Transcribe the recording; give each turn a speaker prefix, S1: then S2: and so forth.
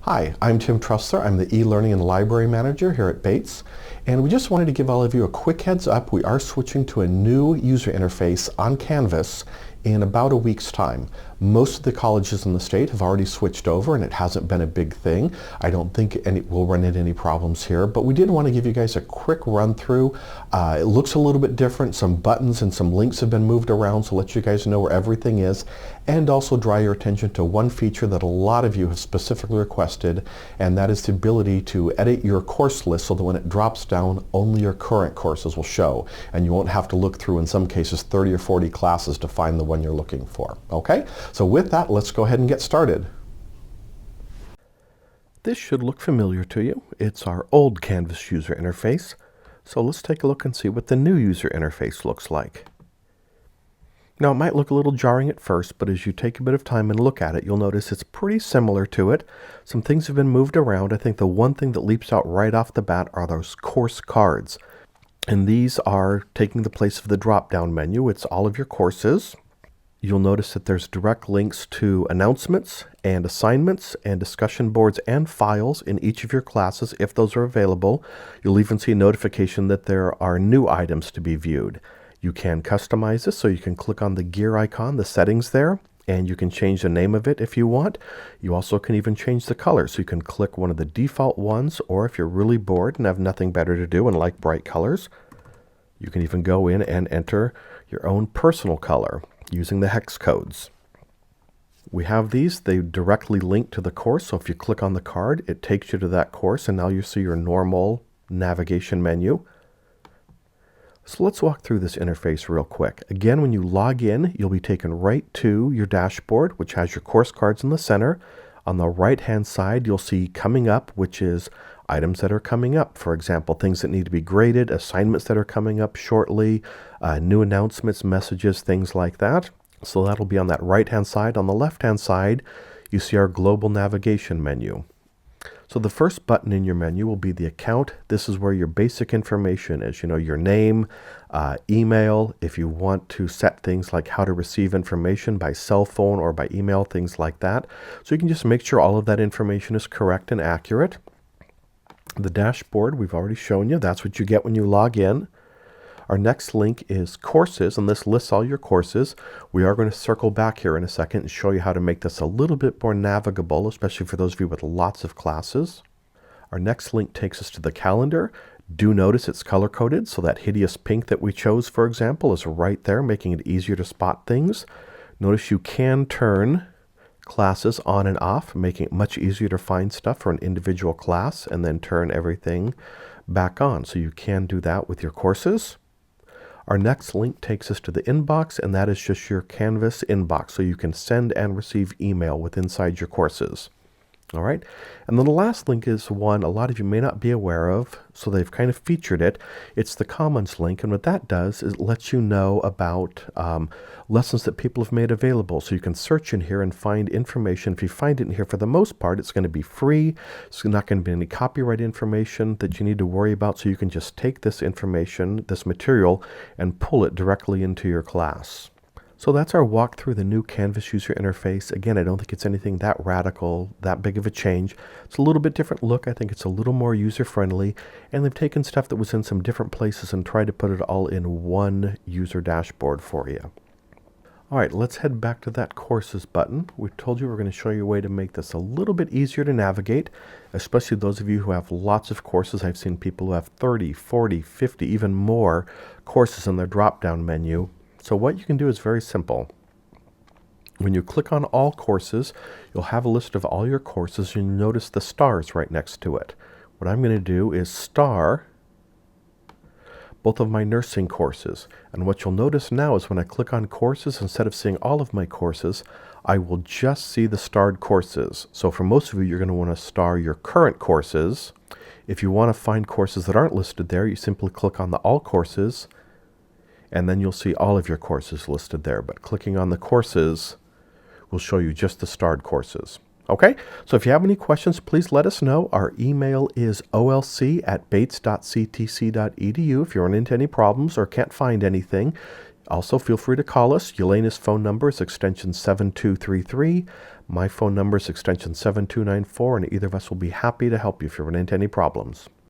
S1: Hi, I'm Tim Trussler. I'm the e-learning and library manager here at Bates. And we just wanted to give all of you a quick heads up. We are switching to a new user interface on Canvas in about a week's time. Most of the colleges in the state have already switched over and it hasn't been a big thing. I don't think we'll run into any problems here, but we did want to give you guys a quick run through. It looks a little bit different. Some buttons and some links have been moved around, so let you guys know where everything is, and also draw your attention to one feature that a lot of you have specifically requested, and that is the ability to edit your course list so that when it drops down, only your current courses will show, and you won't have to look through, in some cases, 30 or 40 classes to find the one you're looking for. Okay? So with that, let's go ahead and get started. This should look familiar to you. It's our old Canvas user interface. So let's take a look and see what the new user interface looks like. Now, it might look a little jarring at first, but as you take a bit of time and look at it, you'll notice it's pretty similar to it. Some things have been moved around. I think the one thing that leaps out right off the bat are those course cards. And these are taking the place of the drop-down menu. It's all of your courses. You'll notice that there's direct links to announcements and assignments and discussion boards and files in each of your classes if those are available. You'll even see a notification that there are new items to be viewed. You can customize this, so you can click on the gear icon, the settings there, and you can change the name of it if you want. You also can even change the color, so you can click one of the default ones, or if you're really bored and have nothing better to do and like bright colors, you can even go in and enter your own personal color using the hex codes. We have these. They directly link to the course, so if you click on the card, it takes you to that course, and now you see your normal navigation menu. So let's walk through this interface real quick. Again, when you log in, you'll be taken right to your dashboard, which has your course cards in the center. On the right-hand side, you'll see Coming Up, which is items that are coming up. For example, things that need to be graded, assignments that are coming up shortly, new announcements, messages, things like that. So that'll be on that right-hand side. On the left-hand side, you see our global navigation menu. So the first button in your menu will be the account. This is where your basic information is, your name, email, if you want to set things like how to receive information by cell phone or by email, things like that. So you can just make sure all of that information is correct and accurate. The dashboard, we've already shown you. That's what you get when you log in. Our next link is courses, and this lists all your courses. We are going to circle back here in a second and show you how to make this a little bit more navigable, especially for those of you with lots of classes. Our next link takes us to the calendar. Do notice it's color-coded, so that hideous pink that we chose, for example, is right there, making it easier to spot things. Notice you can turn classes on and off, making it much easier to find stuff for an individual class, and then turn everything back on. So you can do that with your courses. Our next link takes us to the inbox, and that is just your Canvas inbox, so you can send and receive email with inside your courses. All right, and then the last link is one a lot of you may not be aware of, so they've kind of featured it. It's the Commons link, and what that does is it lets you know about lessons that people have made available. So you can search in here and find information. If you find it in here, for the most part, it's going to be free. It's not going to be any copyright information that you need to worry about, so you can just take this information, this material, and pull it directly into your class. So that's our walk through the new Canvas user interface. Again, I don't think it's anything that radical, that big of a change. It's a little bit different look. I think it's a little more user-friendly, and they've taken stuff that was in some different places and tried to put it all in one user dashboard for you. All right, let's head back to that courses button. We told you we're going to show you a way to make this a little bit easier to navigate, especially those of you who have lots of courses. I've seen people who have 30, 40, 50, even more courses in their drop-down menu. So what you can do is very simple. When you click on all courses, you'll have a list of all your courses, and you'll notice the stars right next to it. What I'm going to do is star both of my nursing courses. And what you'll notice now is when I click on courses, instead of seeing all of my courses, I will just see the starred courses. So for most of you, you're going to want to star your current courses. If you want to find courses that aren't listed there, you simply click on the all courses, and then you'll see all of your courses listed there. But clicking on the courses will show you just the starred courses. Okay, so if you have any questions, please let us know. Our email is olc@bates.ctc.edu if you run into any problems or can't find anything. Also, feel free to call us. Elena's phone number is extension 7233. My phone number is extension 7294, and either of us will be happy to help you if you run into any problems.